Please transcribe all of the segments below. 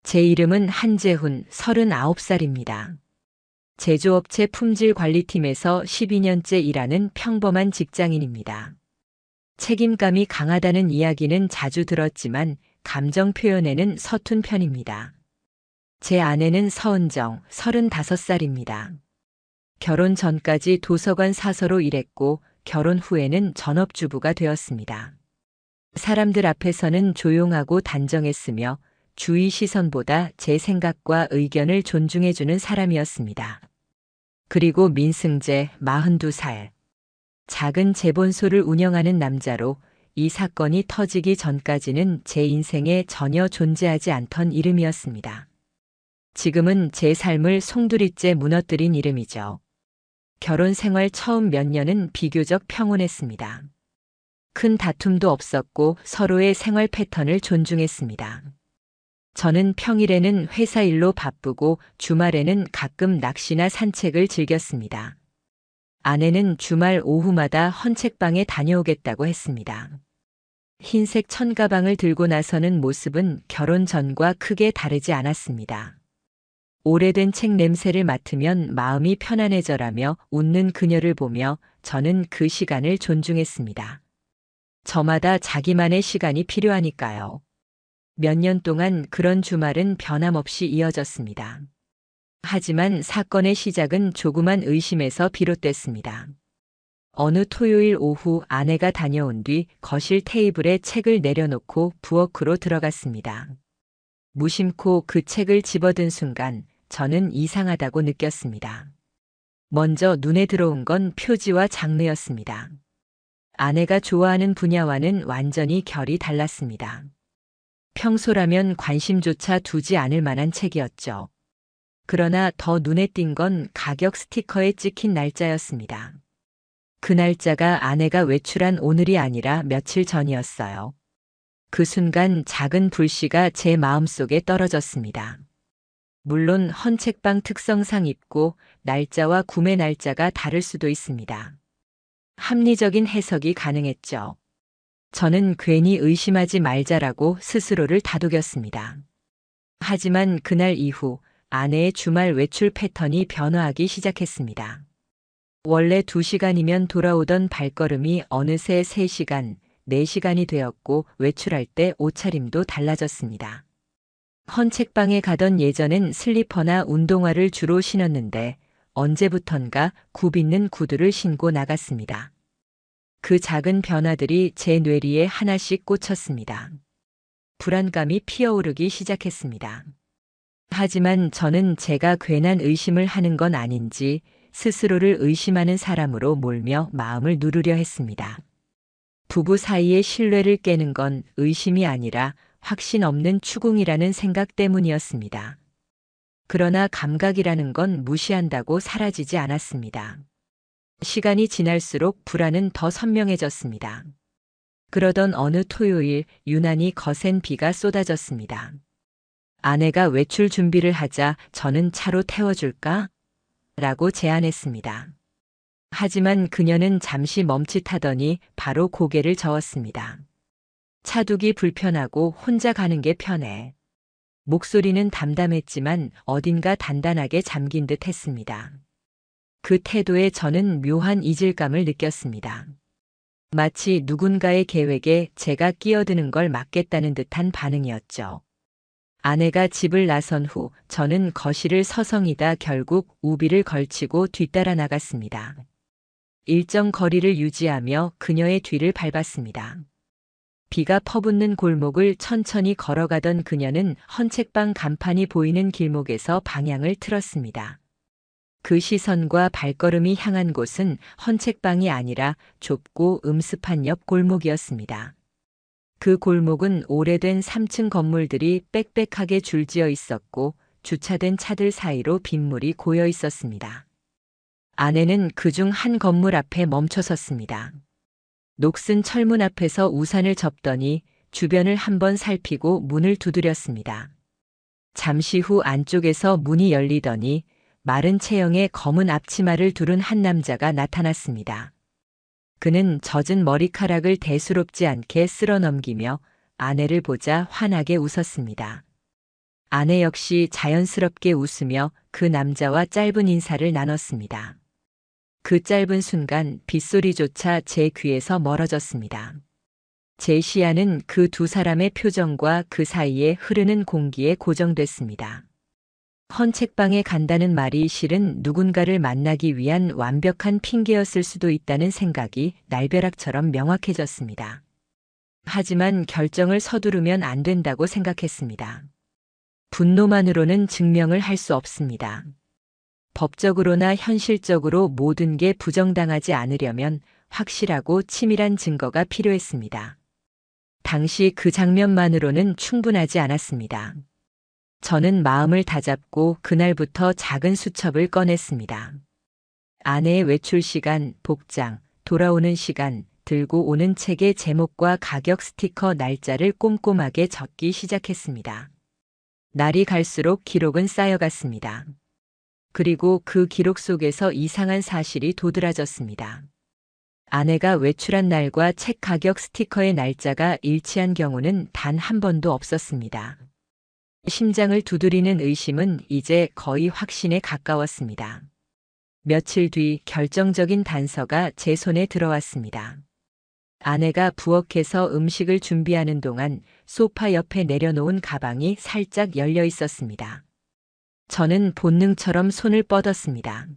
제 이름은 한재훈, 39살입니다. 제조업체 품질관리팀에서 12년째 일하는 평범한 직장인입니다. 책임감이 강하다는 이야기는 자주 들었지만 감정 표현에는 서툰 편입니다. 제 아내는 서은정, 35살입니다. 결혼 전까지 도서관 사서로 일했고 결혼 후에는 전업주부가 되었습니다. 사람들 앞에서는 조용하고 단정했으며 주위 시선보다 제 생각과 의견을 존중해주는 사람이었습니다. 그리고 민승재, 42살. 작은 재본소를 운영하는 남자로 이 사건이 터지기 전까지는 제 인생에 전혀 존재하지 않던 이름이었습니다. 지금은 제 삶을 송두리째 무너뜨린 이름이죠. 결혼 생활 처음 몇 년은 비교적 평온했습니다. 큰 다툼도 없었고 서로의 생활 패턴을 존중했습니다. 저는 평일에는 회사 일로 바쁘고 주말에는 가끔 낚시나 산책을 즐겼습니다. 아내는 주말 오후마다 헌책방에 다녀오겠다고 했습니다. 흰색 천가방을 들고 나서는 모습은 결혼 전과 크게 다르지 않았습니다. 오래된 책 냄새를 맡으면 마음이 편안해져라며 웃는 그녀를 보며 저는 그 시간을 존중했습니다. 저마다 자기만의 시간이 필요하니까요. 몇 년 동안 그런 주말은 변함없이 이어졌습니다. 하지만 사건의 시작은 조그만 의심에서 비롯됐습니다. 어느 토요일 오후 아내가 다녀온 뒤 거실 테이블에 책을 내려놓고 부엌으로 들어갔습니다. 무심코 그 책을 집어든 순간 저는 이상하다고 느꼈습니다. 먼저 눈에 들어온 건 표지와 장르였습니다. 아내가 좋아하는 분야와는 완전히 결이 달랐습니다. 평소라면 관심조차 두지 않을 만한 책이었죠. 그러나 더 눈에 띈 건 가격 스티커에 찍힌 날짜였습니다. 그 날짜가 아내가 외출한 오늘이 아니라 며칠 전이었어요. 그 순간 작은 불씨가 제 마음속에 떨어졌습니다. 물론 헌책방 특성상 입고 날짜와 구매 날짜가 다를 수도 있습니다. 합리적인 해석이 가능했죠. 저는 괜히 의심하지 말자라고 스스로를 다독였습니다. 하지만 그날 이후 아내의 주말 외출 패턴이 변화하기 시작했습니다. 원래 2시간이면 돌아오던 발걸음이 어느새 3시간, 4시간이 되었고 외출할 때 옷차림도 달라졌습니다. 헌책방에 가던 예전엔 슬리퍼나 운동화를 주로 신었는데 언제부턴가 굽있는 구두를 신고 나갔습니다. 그 작은 변화들이 제 뇌리에 하나씩 꽂혔습니다. 불안감이 피어오르기 시작했습니다. 하지만 저는 제가 괜한 의심을 하는 건 아닌지 스스로를 의심하는 사람으로 몰며 마음을 누르려 했습니다. 부부 사이의 신뢰를 깨는 건 의심이 아니라 확신 없는 추궁이라는 생각 때문이었습니다. 그러나 감각이라는 건 무시한다고 사라지지 않았습니다. 시간이 지날수록 불안은 더 선명해졌습니다. 그러던 어느 토요일 유난히 거센 비가 쏟아졌습니다. 아내가 외출 준비를 하자 저는 차로 태워줄까? 라고 제안했습니다. 하지만 그녀는 잠시 멈칫하더니 바로 고개를 저었습니다. 차두기 불편하고 혼자 가는 게 편해. 목소리는 담담했지만 어딘가 단단하게 잠긴 듯 했습니다. 그 태도에 저는 묘한 이질감을 느꼈습니다. 마치 누군가의 계획에 제가 끼어드는 걸 막겠다는 듯한 반응이었죠. 아내가 집을 나선 후 저는 거실을 서성이다 결국 우비를 걸치고 뒤따라 나갔습니다. 일정 거리를 유지하며 그녀의 뒤를 밟았습니다. 비가 퍼붓는 골목을 천천히 걸어가던 그녀는 헌책방 간판이 보이는 길목에서 방향을 틀었습니다. 그 시선과 발걸음이 향한 곳은 헌책방이 아니라 좁고 음습한 옆 골목이었습니다. 그 골목은 오래된 3층 건물들이 빽빽하게 줄지어 있었고 주차된 차들 사이로 빗물이 고여 있었습니다. 아내는 그중 한 건물 앞에 멈춰 섰습니다. 녹슨 철문 앞에서 우산을 접더니 주변을 한번 살피고 문을 두드렸습니다. 잠시 후 안쪽에서 문이 열리더니 마른 체형의 검은 앞치마를 두른 한 남자가 나타났습니다. 그는 젖은 머리카락을 대수롭지 않게 쓸어 넘기며 아내를 보자 환하게 웃었습니다. 아내 역시 자연스럽게 웃으며 그 남자와 짧은 인사를 나눴습니다. 그 짧은 순간 빗소리조차 제 귀에서 멀어졌습니다. 제 시야는 그 두 사람의 표정과 그 사이에 흐르는 공기에 고정됐습니다. 헌책방에 간다는 말이 실은 누군가를 만나기 위한 완벽한 핑계였을 수도 있다는 생각이 날벼락처럼 명확해졌습니다. 하지만 결정을 서두르면 안 된다고 생각했습니다. 분노만으로는 증명을 할 수 없습니다. 법적으로나 현실적으로 모든 게 부정당하지 않으려면 확실하고 치밀한 증거가 필요했습니다. 당시 그 장면만으로는 충분하지 않았습니다. 저는 마음을 다잡고 그날부터 작은 수첩을 꺼냈습니다. 아내의 외출 시간, 복장, 돌아오는 시간, 들고 오는 책의 제목과 가격 스티커 날짜를 꼼꼼하게 적기 시작했습니다. 날이 갈수록 기록은 쌓여갔습니다. 그리고 그 기록 속에서 이상한 사실이 도드라졌습니다. 아내가 외출한 날과 책 가격 스티커의 날짜가 일치한 경우는 단 한 번도 없었습니다. 심장을 두드리는 의심은 이제 거의 확신에 가까웠습니다. 며칠 뒤 결정적인 단서가 제 손에 들어왔습니다. 아내가 부엌에서 음식을 준비하는 동안 소파 옆에 내려놓은 가방이 살짝 열려 있었습니다. 저는 본능처럼 손을 뻗었습니다.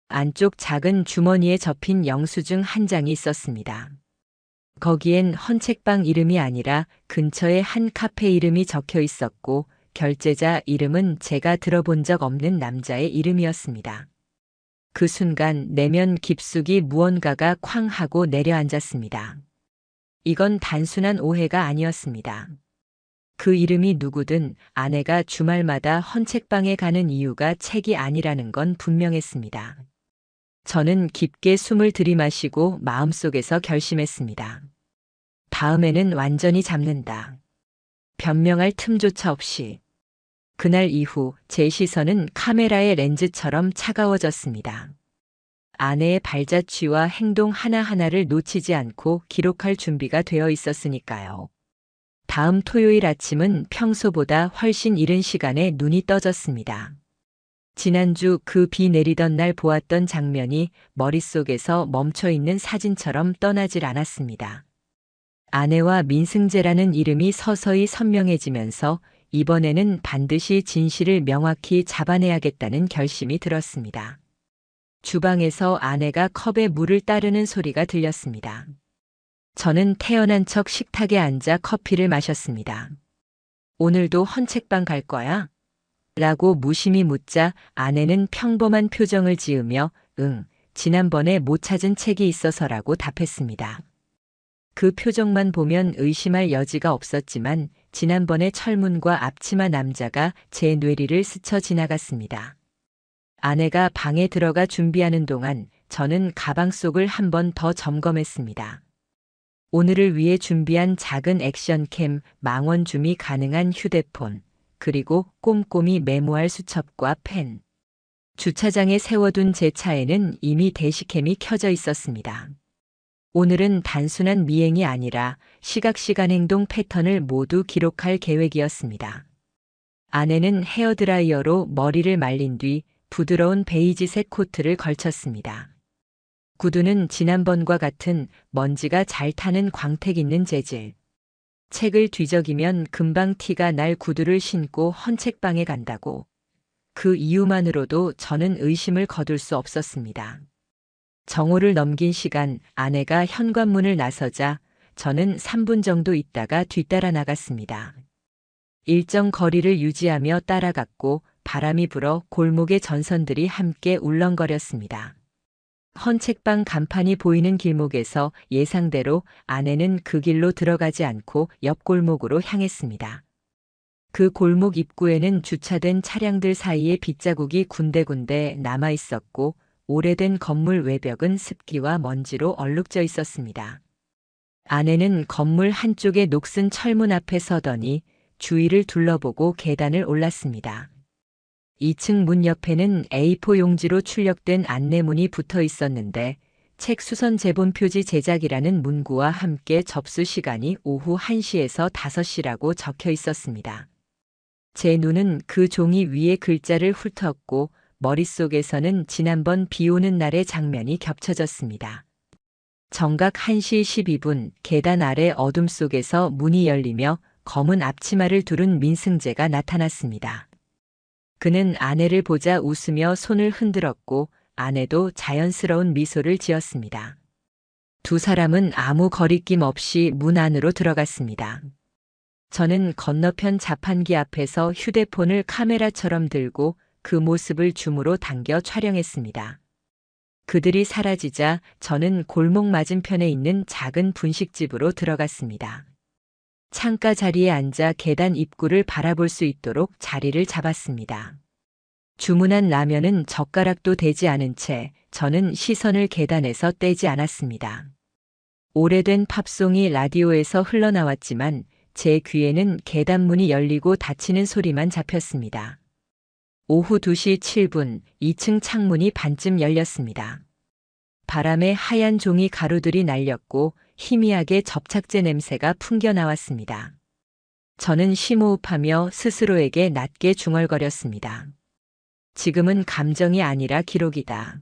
안쪽 작은 주머니에 접힌 영수증 한 장이 있었습니다. 거기엔 헌책방 이름이 아니라 근처에 한 카페 이름이 적혀 있었고 결제자 이름은 제가 들어본 적 없는 남자의 이름이었습니다. 그 순간 내면 깊숙이 무언가가 쾅 하고 내려앉았습니다. 이건 단순한 오해가 아니었습니다. 그 이름이 누구든 아내가 주말마다 헌책방에 가는 이유가 책이 아니라는 건 분명했습니다. 저는 깊게 숨을 들이마시고 마음속에서 결심했습니다. 다음에는 완전히 잡는다. 변명할 틈조차 없이. 그날 이후 제 시선은 카메라의 렌즈처럼 차가워졌습니다. 아내의 발자취와 행동 하나하나를 놓치지 않고 기록할 준비가 되어 있었으니까요. 다음 토요일 아침은 평소보다 훨씬 이른 시간에 눈이 떠졌습니다. 지난주 그 비 내리던 날 보았던 장면이 머릿속에서 멈춰있는 사진처럼 떠나질 않았습니다. 아내와 민승재라는 이름이 서서히 선명해지면서 이번에는 반드시 진실을 명확히 잡아내야겠다는 결심이 들었습니다. 주방에서 아내가 컵에 물을 따르는 소리가 들렸습니다. 저는 태연한 척 식탁에 앉아 커피를 마셨습니다. 오늘도 헌책방 갈 거야? 라고 무심히 묻자 아내는 평범한 표정을 지으며 응, 지난번에 못 찾은 책이 있어서라고 답했습니다. 그 표정만 보면 의심할 여지가 없었지만 지난번에 철문과 앞치마 남자가 제 뇌리를 스쳐 지나갔습니다. 아내가 방에 들어가 준비하는 동안 저는 가방 속을 한 번 더 점검했습니다. 오늘을 위해 준비한 작은 액션캠, 망원 줌이 가능한 휴대폰, 그리고 꼼꼼히 메모할 수첩과 펜. 주차장에 세워둔 제 차에는 이미 대시캠이 켜져 있었습니다. 오늘은 단순한 미행이 아니라 시각시간 행동 패턴을 모두 기록할 계획이었습니다. 아내는 헤어드라이어로 머리를 말린 뒤 부드러운 베이지색 코트를 걸쳤습니다. 구두는 지난번과 같은 먼지가 잘 타는 광택 있는 재질. 책을 뒤적이면 금방 티가 날 구두를 신고 헌책방에 간다고. 그 이유만으로도 저는 의심을 거둘 수 없었습니다. 정오를 넘긴 시간 아내가 현관문을 나서자 저는 3분 정도 있다가 뒤따라 나갔습니다. 일정 거리를 유지하며 따라갔고 바람이 불어 골목의 전선들이 함께 울렁거렸습니다. 헌책방 간판이 보이는 길목에서 예상대로 아내는 그 길로 들어가지 않고 옆 골목으로 향했습니다. 그 골목 입구에는 주차된 차량들 사이에 빗자국이 군데군데 남아 있었고 오래된 건물 외벽은 습기와 먼지로 얼룩져 있었습니다. 아내는 건물 한쪽의 녹슨 철문 앞에 서더니 주위를 둘러보고 계단을 올랐습니다. 2층 문 옆에는 A4 용지로 출력된 안내문이 붙어 있었는데 책 수선 제본 표지 제작이라는 문구와 함께 접수 시간이 오후 1시에서 5시라고 적혀 있었습니다. 제 눈은 그 종이 위에 글자를 훑었고 머릿속에서는 지난번 비 오는 날의 장면이 겹쳐졌습니다. 정각 1시 12분 계단 아래 어둠 속에서 문이 열리며 검은 앞치마를 두른 민승재가 나타났습니다. 그는 아내를 보자 웃으며 손을 흔들었고 아내도 자연스러운 미소를 지었습니다. 두 사람은 아무 거리낌 없이 문 안으로 들어갔습니다. 저는 건너편 자판기 앞에서 휴대폰을 카메라처럼 들고 그 모습을 줌으로 당겨 촬영했습니다. 그들이 사라지자 저는 골목 맞은편에 있는 작은 분식집으로 들어갔습니다. 창가 자리에 앉아 계단 입구를 바라볼 수 있도록 자리를 잡았습니다. 주문한 라면은 젓가락도 대지 않은 채 저는 시선을 계단에서 떼지 않았습니다. 오래된 팝송이 라디오에서 흘러나왔지만 제 귀에는 계단문이 열리고 닫히는 소리만 잡혔습니다. 오후 2시 7분 2층 창문이 반쯤 열렸습니다. 바람에 하얀 종이 가루들이 날렸고 희미하게 접착제 냄새가 풍겨 나왔습니다. 저는 심호흡하며 스스로에게 낮게 중얼거렸습니다. 지금은 감정이 아니라 기록이다.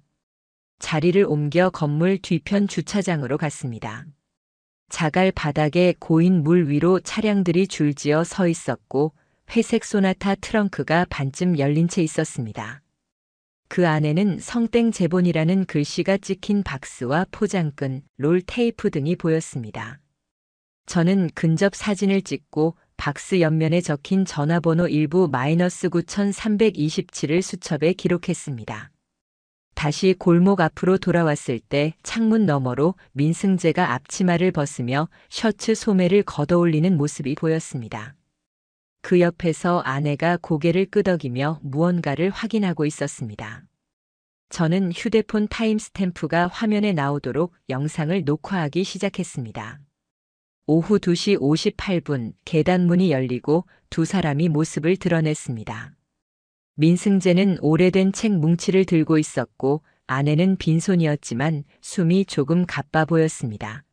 자리를 옮겨 건물 뒤편 주차장으로 갔습니다. 자갈 바닥에 고인 물 위로 차량들이 줄지어 서 있었고 회색 소나타 트렁크가 반쯤 열린 채 있었습니다. 그 안에는 성땡 제본이라는 글씨가 찍힌 박스와 포장끈, 롤 테이프 등이 보였습니다. 저는 근접 사진을 찍고 박스 옆면에 적힌 전화번호 1-9327을 수첩에 기록했습니다. 다시 골목 앞으로 돌아왔을 때 창문 너머로 민승재가 앞치마를 벗으며 셔츠 소매를 걷어올리는 모습이 보였습니다. 그 옆에서 아내가 고개를 끄덕이며 무언가를 확인하고 있었습니다. 저는 휴대폰 타임스탬프가 화면에 나오도록 영상을 녹화하기 시작했습니다. 오후 2시 58분 계단문이 열리고 두 사람이 모습을 드러냈습니다. 민승재는 오래된 책 뭉치를 들고 있었고 아내는 빈손이었지만 숨이 조금 가빠 보였습니다.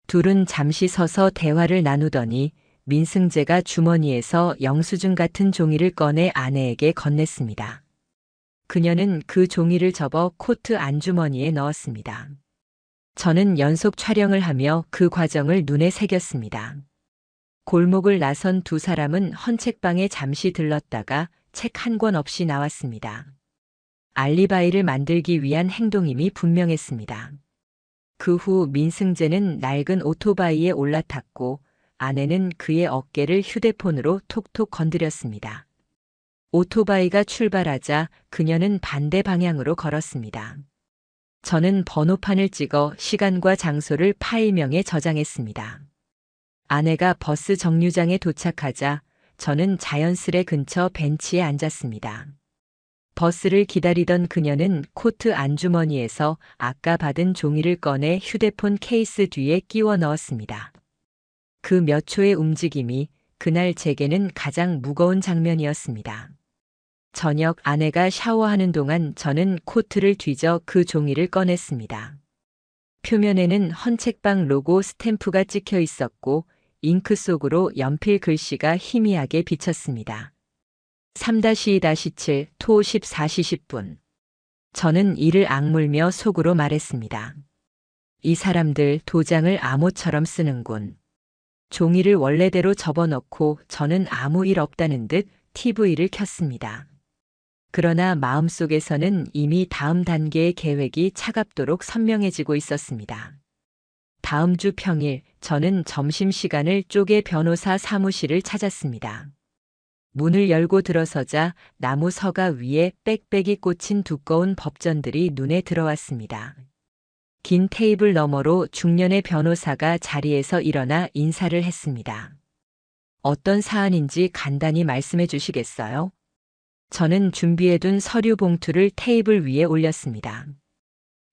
둘은 잠시 서서 대화를 나누더니 민승재가 주머니에서 영수증 같은 종이를 꺼내 아내에게 건넸습니다. 그녀는 그 종이를 접어 코트 안주머니에 넣었습니다. 저는 연속 촬영을 하며 그 과정을 눈에 새겼습니다. 골목을 나선 두 사람은 헌책방에 잠시 들렀다가 책 한 권 없이 나왔습니다. 알리바이를 만들기 위한 행동임이 분명했습니다. 그 후 민승재는 낡은 오토바이에 올라탔고 아내는 그의 어깨를 휴대폰으로 톡톡 건드렸습니다. 오토바이가 출발하자 그녀는 반대 방향으로 걸었습니다. 저는 번호판을 찍어 시간과 장소를 파일명에 저장했습니다. 아내가 버스 정류장에 도착하자 저는 자연스레 근처 벤치에 앉았습니다. 버스를 기다리던 그녀는 코트 안주머니에서 아까 받은 종이를 꺼내 휴대폰 케이스 뒤에 끼워 넣었습니다. 그 몇 초의 움직임이 그날 제게는 가장 무거운 장면이었습니다. 저녁 아내가 샤워하는 동안 저는 코트를 뒤져 그 종이를 꺼냈습니다. 표면에는 헌책방 로고 스탬프가 찍혀 있었고 잉크 속으로 연필 글씨가 희미하게 비쳤습니다. 3-2-7 토 14시 10분. 저는 이를 악물며 속으로 말했습니다. 이 사람들 도장을 암호처럼 쓰는군. 종이를 원래대로 접어넣고 저는 아무 일 없다는 듯 TV를 켰습니다. 그러나 마음속에서는 이미 다음 단계의 계획이 차갑도록 선명해지고 있었습니다. 다음 주 평일 저는 점심시간을 쪼개 변호사 사무실을 찾았습니다. 문을 열고 들어서자 나무 서가 위에 빽빽이 꽂힌 두꺼운 법전들이 눈에 들어왔습니다. 긴 테이블 너머로 중년의 변호사가 자리에서 일어나 인사를 했습니다. 어떤 사안인지 간단히 말씀해 주시겠어요? 저는 준비해둔 서류 봉투를 테이블 위에 올렸습니다.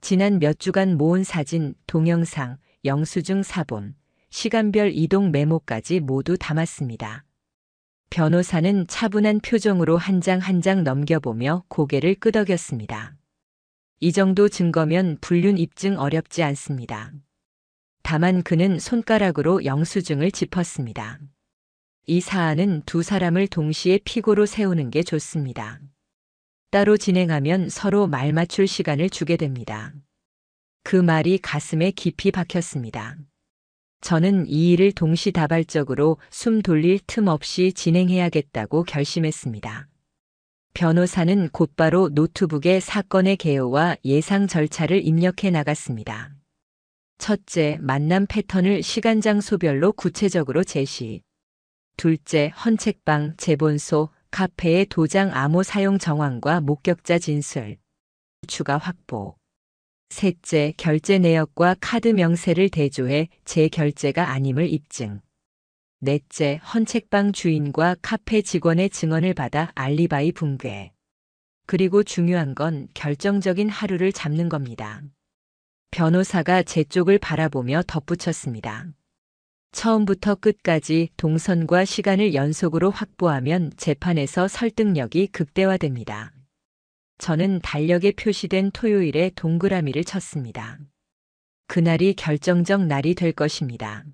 지난 몇 주간 모은 사진, 동영상, 영수증 사본, 시간별 이동 메모까지 모두 담았습니다. 변호사는 차분한 표정으로 한 장 한 장 넘겨보며 고개를 끄덕였습니다. 이 정도 증거면 불륜 입증 어렵지 않습니다. 다만 그는 손가락으로 영수증을 짚었습니다. 이 사안은 두 사람을 동시에 피고로 세우는 게 좋습니다. 따로 진행하면 서로 말 맞출 시간을 주게 됩니다. 그 말이 가슴에 깊이 박혔습니다. 저는 이 일을 동시다발적으로 숨 돌릴 틈 없이 진행해야겠다고 결심했습니다. 변호사는 곧바로 노트북에 사건의 개요와 예상 절차를 입력해 나갔습니다. 첫째, 만남 패턴을 시간 장소별로 구체적으로 제시. 둘째, 헌책방, 재본소, 카페의 도장 암호 사용 정황과 목격자 진술. 추가 확보. 셋째, 결제 내역과 카드 명세를 대조해 제 결제가 아님을 입증. 넷째, 헌책방 주인과 카페 직원의 증언을 받아 알리바이 붕괴. 그리고 중요한 건 결정적인 하루를 잡는 겁니다. 변호사가 제 쪽을 바라보며 덧붙였습니다. 처음부터 끝까지 동선과 시간을 연속으로 확보하면 재판에서 설득력이 극대화됩니다. 저는 달력에 표시된 토요일에 동그라미를 쳤습니다. 그날이 결정적 날이 될 것입니다.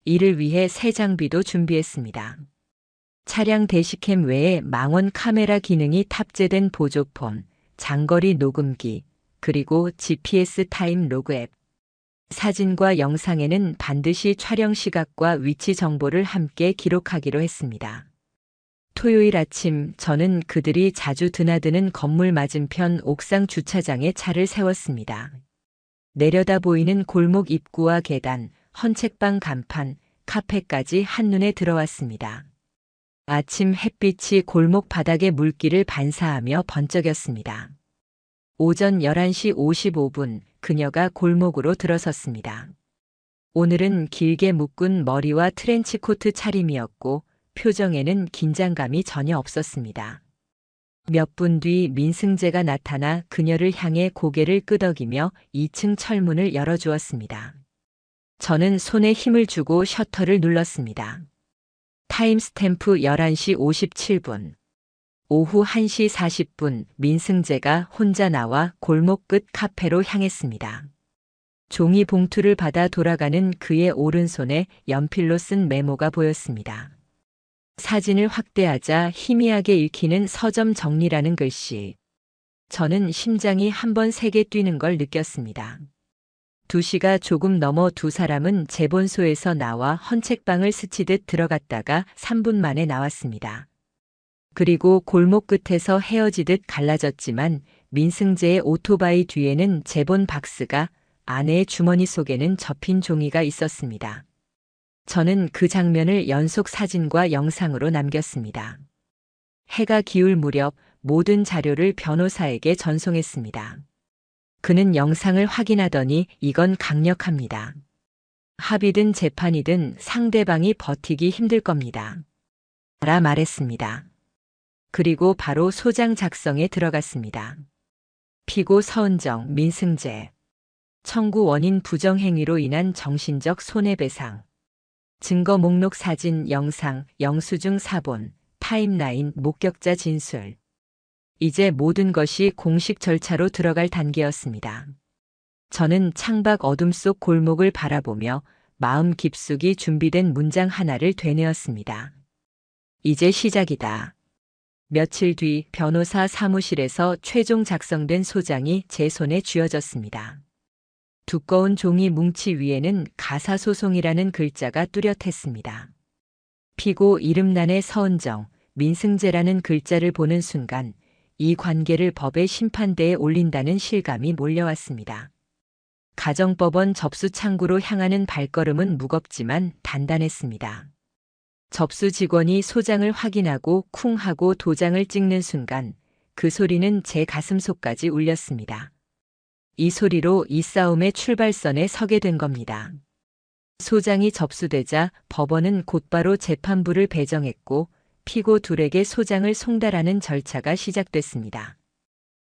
이를 위해 새 장비도 준비했습니다. 차량 대시캠 외에 망원 카메라 기능이 탑재된 보조폰, 장거리 녹음기, 그리고 GPS 타임 로그 앱. 사진과 영상에는 반드시 촬영 시각과 위치 정보를 함께 기록하기로 했습니다. 토요일 아침 저는 그들이 자주 드나드는 건물 맞은편 옥상 주차장에 차를 세웠습니다. 내려다 보이는 골목 입구와 계단, 헌책방 간판, 카페까지 한눈에 들어왔습니다. 아침 햇빛이 골목 바닥의 물기를 반사하며 번쩍였습니다. 오전 11시 55분 그녀가 골목으로 들어섰습니다. 오늘은 길게 묶은 머리와 트렌치코트 차림이었고 표정에는 긴장감이 전혀 없었습니다. 몇 분 뒤 민승재가 나타나 그녀를 향해 고개를 끄덕이며 2층 철문을 열어주었습니다. 저는 손에 힘을 주고 셔터를 눌렀습니다. 타임스탬프 11시 57분. 오후 1시 40분 민승재가 혼자 나와 골목 끝 카페로 향했습니다. 종이 봉투를 받아 돌아가는 그의 오른손에 연필로 쓴 메모가 보였습니다. 사진을 확대하자 희미하게 읽히는 서점 정리라는 글씨. 저는 심장이 한번 세게 뛰는 걸 느꼈습니다. 2시가 조금 넘어 두 사람은 재본소에서 나와 헌책방을 스치듯 들어갔다가 3분 만에 나왔습니다. 그리고 골목 끝에서 헤어지듯 갈라졌지만 민승재의 오토바이 뒤에는 재본 박스가, 아내의 주머니 속에는 접힌 종이가 있었습니다. 저는 그 장면을 연속 사진과 영상으로 남겼습니다. 해가 기울 무렵 모든 자료를 변호사에게 전송했습니다. 그는 영상을 확인하더니 이건 강력합니다. 합의든 재판이든 상대방이 버티기 힘들 겁니다. 라 말했습니다. 그리고 바로 소장 작성에 들어갔습니다. 피고 서은정, 민승재. 청구 원인 부정행위로 인한 정신적 손해배상. 증거 목록 사진, 영상, 영수증 사본, 타임라인, 목격자 진술. 이제 모든 것이 공식 절차로 들어갈 단계였습니다. 저는 창밖 어둠 속 골목을 바라보며 마음 깊숙이 준비된 문장 하나를 되뇌었습니다. 이제 시작이다. 며칠 뒤 변호사 사무실에서 최종 작성된 소장이 제 손에 쥐어졌습니다. 두꺼운 종이 뭉치 위에는 가사소송이라는 글자가 뚜렷했습니다. 피고 이름란에 서은정, 민승재라는 글자를 보는 순간 이 관계를 법의 심판대에 올린다는 실감이 몰려왔습니다. 가정법원 접수 창구로 향하는 발걸음은 무겁지만 단단했습니다. 접수 직원이 소장을 확인하고 쿵 하고 도장을 찍는 순간 그 소리는 제 가슴속까지 울렸습니다. 이 소리로 이 싸움의 출발선에 서게 된 겁니다. 소장이 접수되자 법원은 곧바로 재판부를 배정했고 피고 둘에게 소장을 송달하는 절차가 시작됐습니다.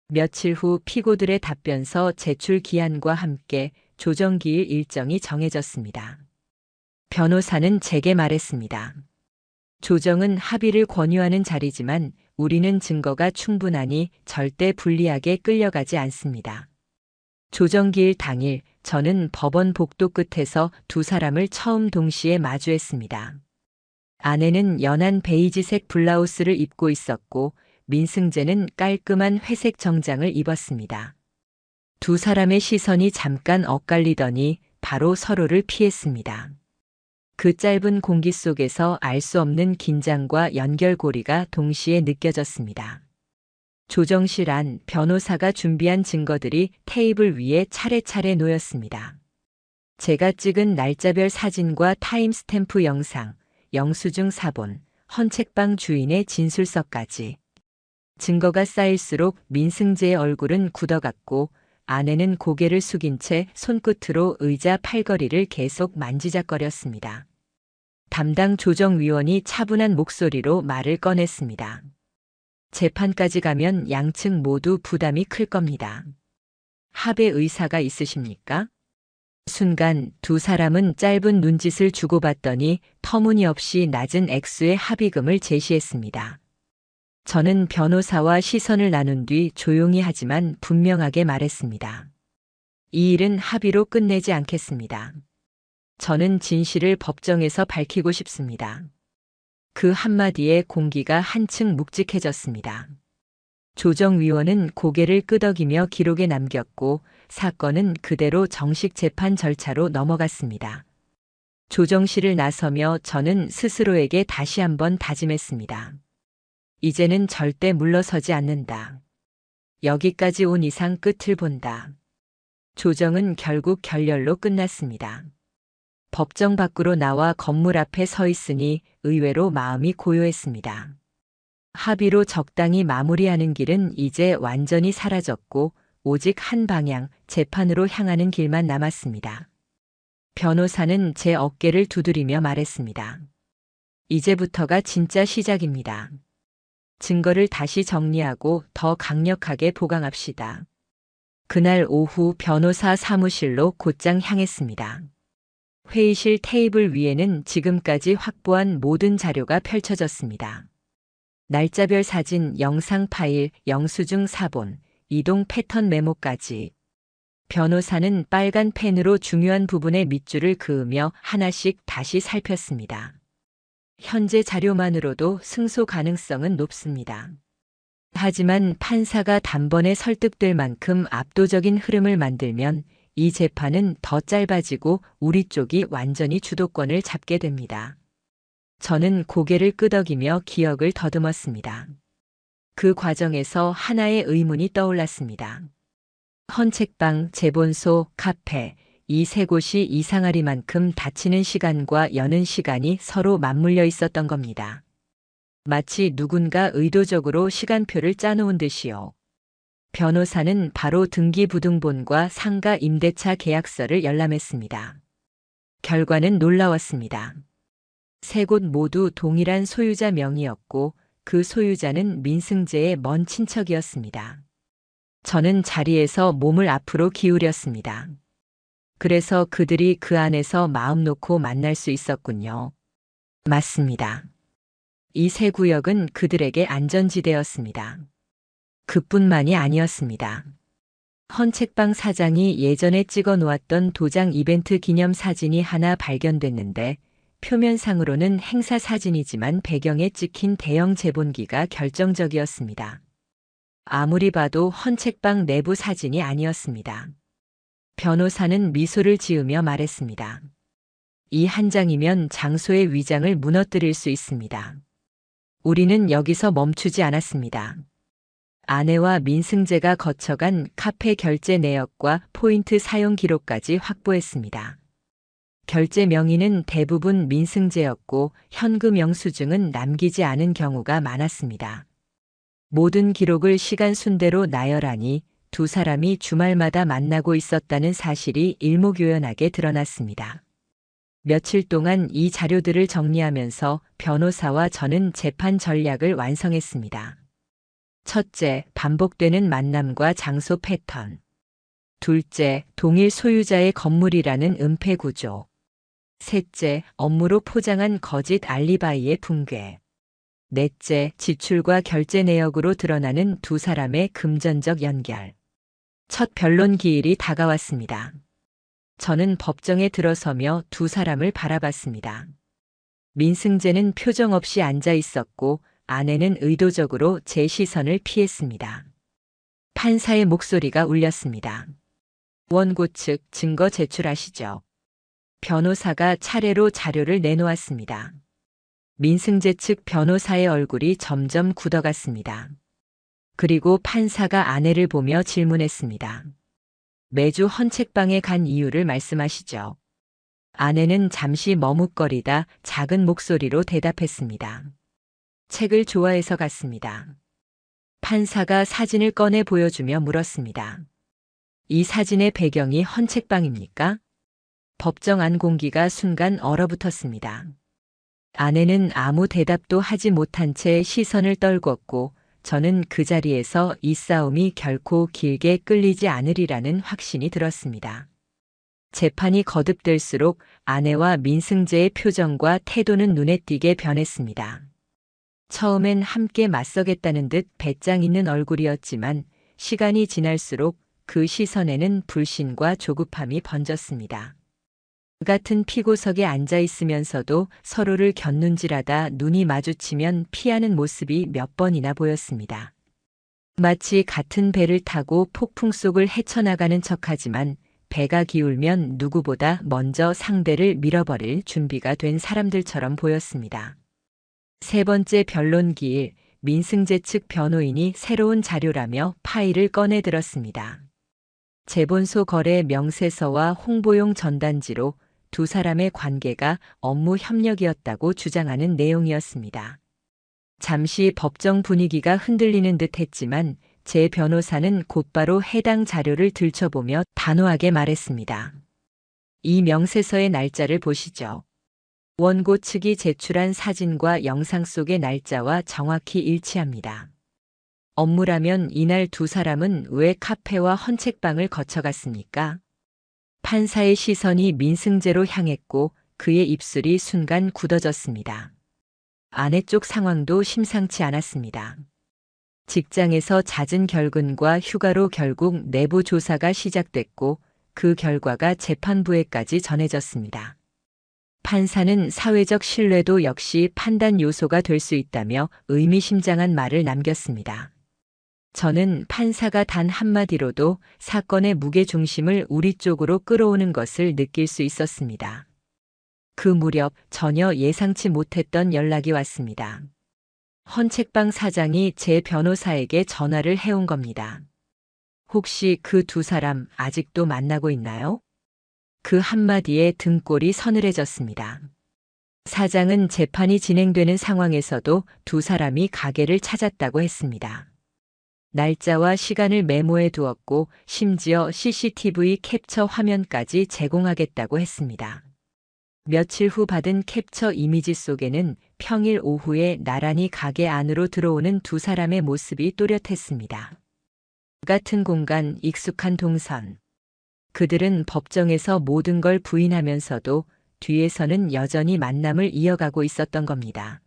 며칠 후 피고들의 답변서 제출 기한과 함께 조정기일 일정이 정해졌습니다. 변호사는 제게 말했습니다. 조정은 합의를 권유하는 자리지만 우리는 증거가 충분하니 절대 불리하게 끌려가지 않습니다. 조정기일 당일 저는 법원 복도 끝에서 두 사람을 처음 동시에 마주했습니다. 아내는 연한 베이지색 블라우스를 입고 있었고 민승재는 깔끔한 회색 정장을 입었습니다. 두 사람의 시선이 잠깐 엇갈리더니 바로 서로를 피했습니다. 그 짧은 공기 속에서 알 수 없는 긴장과 연결고리가 동시에 느껴졌습니다. 조정실 안 변호사가 준비한 증거들이 테이블 위에 차례차례 놓였습니다. 제가 찍은 날짜별 사진과 타임스탬프 영상, 영수증 사본, 헌책방 주인의 진술서까지. 증거가 쌓일수록 민승재의 얼굴은 굳어갔고 아내는 고개를 숙인 채 손끝으로 의자 팔걸이를 계속 만지작거렸습니다. 담당 조정위원이 차분한 목소리로 말을 꺼냈습니다. 재판까지 가면 양측 모두 부담이 클 겁니다. 합의 의사가 있으십니까? 순간 두 사람은 짧은 눈짓을 주고받더니 터무니없이 낮은 액수의 합의금을 제시했습니다. 저는 변호사와 시선을 나눈 뒤 조용히 하지만 분명하게 말했습니다. 이 일은 합의로 끝내지 않겠습니다. 저는 진실을 법정에서 밝히고 싶습니다. 그 한마디에 공기가 한층 묵직해졌습니다. 조정위원은 고개를 끄덕이며 기록에 남겼고 사건은 그대로 정식 재판 절차로 넘어갔습니다. 조정실을 나서며 저는 스스로에게 다시 한번 다짐했습니다. 이제는 절대 물러서지 않는다. 여기까지 온 이상 끝을 본다. 조정은 결국 결렬로 끝났습니다. 법정 밖으로 나와 건물 앞에 서 있으니 의외로 마음이 고요했습니다. 합의로 적당히 마무리하는 길은 이제 완전히 사라졌고 오직 한 방향, 재판으로 향하는 길만 남았습니다. 변호사는 제 어깨를 두드리며 말했습니다. 이제부터가 진짜 시작입니다. 증거를 다시 정리하고 더 강력하게 보강합시다. 그날 오후 변호사 사무실로 곧장 향했습니다. 회의실 테이블 위에는 지금까지 확보한 모든 자료가 펼쳐졌습니다. 날짜별 사진, 영상 파일, 영수증 사본, 이동 패턴 메모까지. 변호사는 빨간 펜으로 중요한 부분의 밑줄을 그으며 하나씩 다시 살폈습니다. 현재 자료만으로도 승소 가능성은 높습니다. 하지만 판사가 단번에 설득될 만큼 압도적인 흐름을 만들면 이 재판은 더 짧아지고 우리 쪽이 완전히 주도권을 잡게 됩니다. 저는 고개를 끄덕이며 기억을 더듬었습니다. 그 과정에서 하나의 의문이 떠올랐습니다. 헌책방, 재본소, 카페, 이 세 곳이 이상하리만큼 닫히는 시간과 여는 시간이 서로 맞물려 있었던 겁니다. 마치 누군가 의도적으로 시간표를 짜놓은 듯이요. 변호사는 바로 등기부등본과 상가 임대차 계약서를 열람했습니다. 결과는 놀라웠습니다. 세 곳 모두 동일한 소유자 명의였고 그 소유자는 민승재의 먼 친척이었습니다. 저는 자리에서 몸을 앞으로 기울였습니다. 그래서 그들이 그 안에서 마음 놓고 만날 수 있었군요. 맞습니다. 이 세 구역은 그들에게 안전지대였습니다. 그뿐만이 아니었습니다. 헌책방 사장이 예전에 찍어 놓았던 도장 이벤트 기념 사진이 하나 발견됐는데 표면상으로는 행사 사진이지만 배경에 찍힌 대형 재본기가 결정적이었습니다. 아무리 봐도 헌책방 내부 사진이 아니었습니다. 변호사는 미소를 지으며 말했습니다. 이 한 장이면 장소의 위장을 무너뜨릴 수 있습니다. 우리는 여기서 멈추지 않았습니다. 아내와 민승재가 거쳐간 카페 결제 내역과 포인트 사용 기록까지 확보했습니다. 결제 명의는 대부분 민승재였고 현금 영수증은 남기지 않은 경우가 많았습니다. 모든 기록을 시간 순대로 나열하니 두 사람이 주말마다 만나고 있었다는 사실이 일목요연하게 드러났습니다. 며칠 동안 이 자료들을 정리하면서 변호사와 저는 재판 전략을 완성했습니다. 첫째, 반복되는 만남과 장소 패턴. 둘째, 동일 소유자의 건물이라는 은폐 구조. 셋째, 업무로 포장한 거짓 알리바이의 붕괴. 넷째, 지출과 결제 내역으로 드러나는 두 사람의 금전적 연결. 첫 변론 기일이 다가왔습니다. 저는 법정에 들어서며 두 사람을 바라봤습니다. 민승재는 표정 없이 앉아 있었고 아내는 의도적으로 제 시선을 피했습니다. 판사의 목소리가 울렸습니다. 원고 측 증거 제출하시죠. 변호사가 차례로 자료를 내놓았습니다. 민승재 측 변호사의 얼굴이 점점 굳어갔습니다. 그리고 판사가 아내를 보며 질문했습니다. 매주 헌책방에 간 이유를 말씀하시죠. 아내는 잠시 머뭇거리다 작은 목소리로 대답했습니다. 책을 좋아해서 갔습니다. 판사가 사진을 꺼내 보여주며 물었습니다. 이 사진의 배경이 헌책방입니까? 법정 안 공기가 순간 얼어붙었습니다. 아내는 아무 대답도 하지 못한 채 시선을 떨궜고 저는 그 자리에서 이 싸움이 결코 길게 끌리지 않으리라는 확신이 들었습니다. 재판이 거듭될수록 아내와 민승재의 표정과 태도는 눈에 띄게 변했습니다. 처음엔 함께 맞서겠다는 듯 배짱 있는 얼굴이었지만 시간이 지날수록 그 시선에는 불신과 조급함이 번졌습니다. 같은 피고석에 앉아 있으면서도 서로를 곁눈질하다 눈이 마주치면 피하는 모습이 몇 번이나 보였습니다. 마치 같은 배를 타고 폭풍 속을 헤쳐나가는 척하지만 배가 기울면 누구보다 먼저 상대를 밀어버릴 준비가 된 사람들처럼 보였습니다. 세 번째 변론기일 민승재 측 변호인이 새로운 자료라며 파일을 꺼내 들었습니다. 재본소 거래 명세서와 홍보용 전단지로 두 사람의 관계가 업무 협력이었다고 주장하는 내용이었습니다. 잠시 법정 분위기가 흔들리는 듯 했지만 제 변호사는 곧바로 해당 자료를 들춰보며 단호하게 말했습니다. 이 명세서의 날짜를 보시죠. 원고 측이 제출한 사진과 영상 속의 날짜와 정확히 일치합니다. 업무라면 이날 두 사람은 왜 카페와 헌책방을 거쳐갔습니까? 판사의 시선이 민승재로 향했고 그의 입술이 순간 굳어졌습니다. 아내 쪽 상황도 심상치 않았습니다. 직장에서 잦은 결근과 휴가로 결국 내부 조사가 시작됐고 그 결과가 재판부에까지 전해졌습니다. 판사는 사회적 신뢰도 역시 판단 요소가 될 수 있다며 의미심장한 말을 남겼습니다. 저는 판사가 단 한마디로도 사건의 무게중심을 우리 쪽으로 끌어오는 것을 느낄 수 있었습니다. 그 무렵 전혀 예상치 못했던 연락이 왔습니다. 헌책방 사장이 제 변호사에게 전화를 해온 겁니다. 혹시 그 두 사람 아직도 만나고 있나요? 그 한마디에 등골이 서늘해졌습니다. 사장은 재판이 진행되는 상황에서도 두 사람이 가게를 찾았다고 했습니다. 날짜와 시간을 메모해 두었고 심지어 CCTV 캡처 화면까지 제공하겠다고 했습니다. 며칠 후 받은 캡처 이미지 속에는 평일 오후에 나란히 가게 안으로 들어오는 두 사람의 모습이 또렷했습니다. 같은 공간, 익숙한 동선. 그들은 법정에서 모든 걸 부인하면서도 뒤에서는 여전히 만남을 이어가고 있었던 겁니다.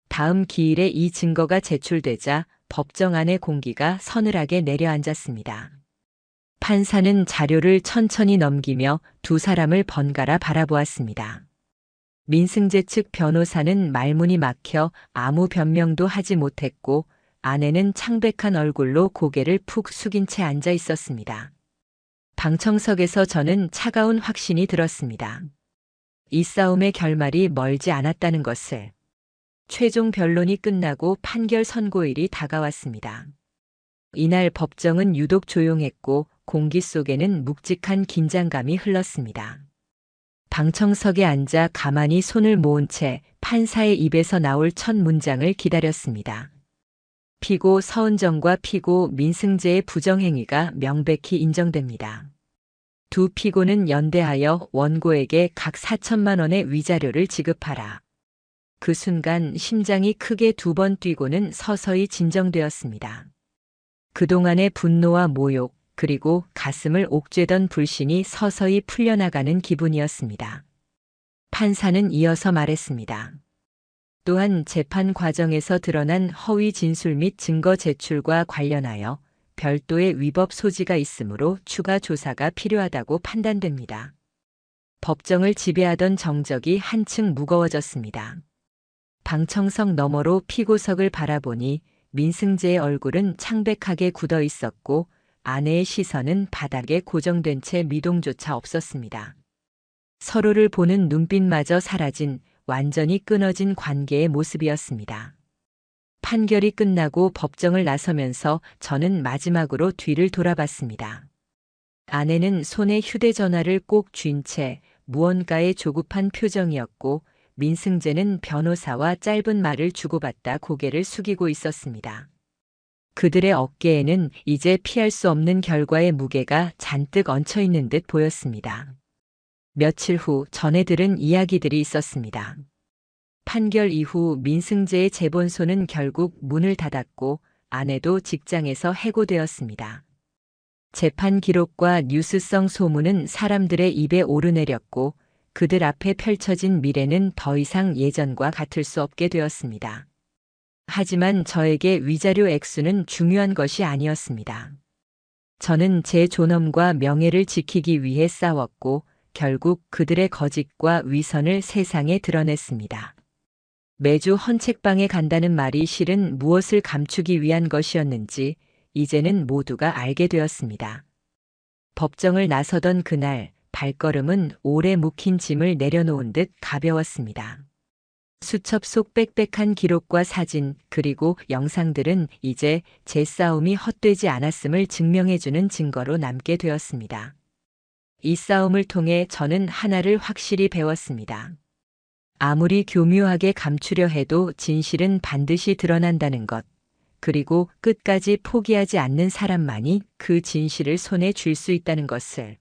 다음 기일에 이 증거가 제출되자 법정 안의 공기가 서늘하게 내려앉았습니다. 판사는 자료를 천천히 넘기며 두 사람을 번갈아 바라보았습니다. 민승재 측 변호사는 말문이 막혀 아무 변명도 하지 못했고 아내는 창백한 얼굴로 고개를 푹 숙인 채 앉아 있었습니다. 방청석에서 저는 차가운 확신이 들었습니다. 이 싸움의 결말이 멀지 않았다는 것을. 최종 변론이 끝나고 판결 선고일이 다가왔습니다. 이날 법정은 유독 조용했고 공기 속에는 묵직한 긴장감이 흘렀습니다. 방청석에 앉아 가만히 손을 모은 채 판사의 입에서 나올 첫 문장을 기다렸습니다. 피고 서은정과 피고 민승재의 부정행위가 명백히 인정됩니다. 두 피고는 연대하여 원고에게 각 4천만 원의 위자료를 지급하라. 그 순간 심장이 크게 두 번 뛰고는 서서히 진정되었습니다. 그동안의 분노와 모욕, 그리고 가슴을 옥죄던 불신이 서서히 풀려나가는 기분이었습니다. 판사는 이어서 말했습니다. 또한 재판 과정에서 드러난 허위 진술 및 증거 제출과 관련하여 별도의 위법 소지가 있으므로 추가 조사가 필요하다고 판단됩니다. 법정을 지배하던 정적이 한층 무거워졌습니다. 방청석 너머로 피고석을 바라보니 민승재의 얼굴은 창백하게 굳어 있었고 아내의 시선은 바닥에 고정된 채 미동조차 없었습니다. 서로를 보는 눈빛마저 사라진 완전히 끊어진 관계의 모습이었습니다. 판결이 끝나고 법정을 나서면서 저는 마지막으로 뒤를 돌아봤습니다. 아내는 손에 휴대전화를 꼭 쥔 채 무언가에 조급한 표정이었고 민승재는 변호사와 짧은 말을 주고받다 고개를 숙이고 있었습니다. 그들의 어깨에는 이제 피할 수 없는 결과의 무게가 잔뜩 얹혀 있는 듯 보였습니다. 며칠 후 전해 들은 이야기들이 있었습니다. 판결 이후 민승재의 재본소는 결국 문을 닫았고 아내도 직장에서 해고되었습니다. 재판 기록과 뉴스성 소문은 사람들의 입에 오르내렸고 그들 앞에 펼쳐진 미래는 더 이상 예전과 같을 수 없게 되었습니다. 하지만 저에게 위자료 액수는 중요한 것이 아니었습니다. 저는 제 존엄과 명예를 지키기 위해 싸웠고 결국 그들의 거짓과 위선을 세상에 드러냈습니다. 매주 헌책방에 간다는 말이 실은 무엇을 감추기 위한 것이었는지 이제는 모두가 알게 되었습니다. 법정을 나서던 그날 발걸음은 오래 묵힌 짐을 내려놓은 듯 가벼웠습니다. 수첩 속 빽빽한 기록과 사진 그리고 영상들은 이제 제 싸움이 헛되지 않았음을 증명해주는 증거로 남게 되었습니다. 이 싸움을 통해 저는 하나를 확실히 배웠습니다. 아무리 교묘하게 감추려 해도 진실은 반드시 드러난다는 것, 그리고 끝까지 포기하지 않는 사람만이 그 진실을 손에 쥘 수 있다는 것을.